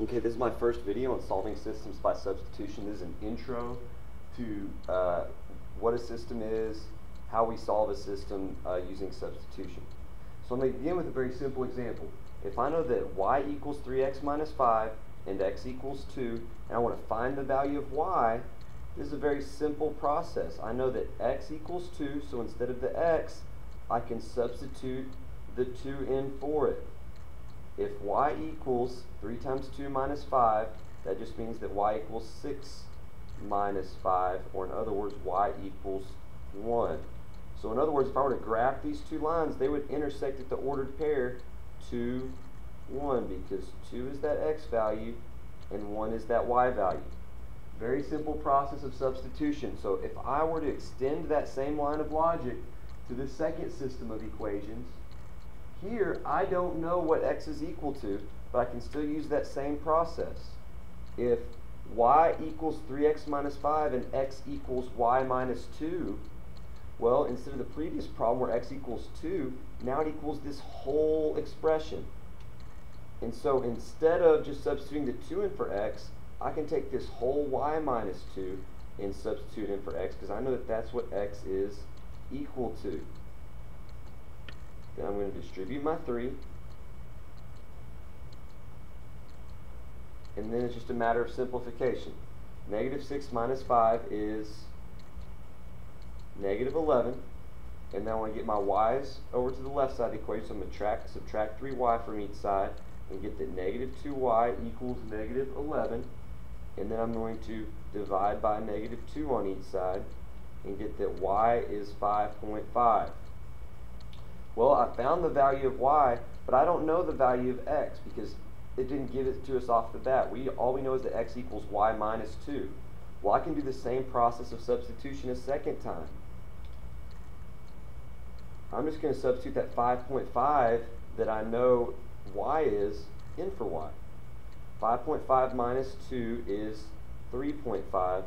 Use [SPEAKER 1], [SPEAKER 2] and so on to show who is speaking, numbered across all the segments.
[SPEAKER 1] Okay, this is my first video on solving systems by substitution. This is an intro to what a system is, how we solve a system using substitution. So I'm going to begin with a very simple example. If I know that y equals 3x minus 5 and x equals 2, and I want to find the value of y, this is a very simple process. I know that x equals 2, so instead of the x, I can substitute the 2 in for it. If y equals 3 times 2 minus 5, that just means that y equals 6 minus 5, or in other words, y equals 1. So in other words, if I were to graph these two lines, they would intersect at the ordered pair 2, 1, because 2 is that x value and 1 is that y value. Very simple process of substitution. So if I were to extend that same line of logic to the second system of equations, here I don't know what x is equal to, but I can still use that same process. If y equals 3x minus 5 and x equals y minus 2, well, instead of the previous problem where x equals 2, now it equals this whole expression. And so instead of just substituting the 2 in for x, I can take this whole y minus 2 and substitute in for x, because I know that that's what x is equal to. Then I'm going to distribute my 3. And then it's just a matter of simplification. Negative 6 minus 5 is negative 11. And then I want to get my y's over to the left side of the equation, so I'm going to subtract 3y from each side and get that negative 2y equals negative 11. And then I'm going to divide by negative 2 on each side and get that y is 5.5. Well, I found the value of y, but I don't know the value of x because it didn't give it to us off the bat. All we know is that x equals y minus 2. Well, I can do the same process of substitution a second time. I'm just going to substitute that 5.5 that I know y is in for y. 5.5 minus 2 is 3.5.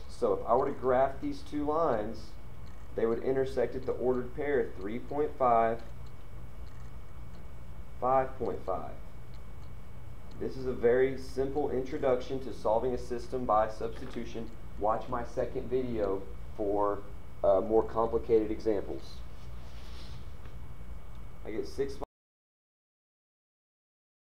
[SPEAKER 1] So if I were to graph these two lines, they would intersect at the ordered pair 3.5, 5.5. This is a very simple introduction to solving a system by substitution. Watch my second video for more complicated examples. I get 6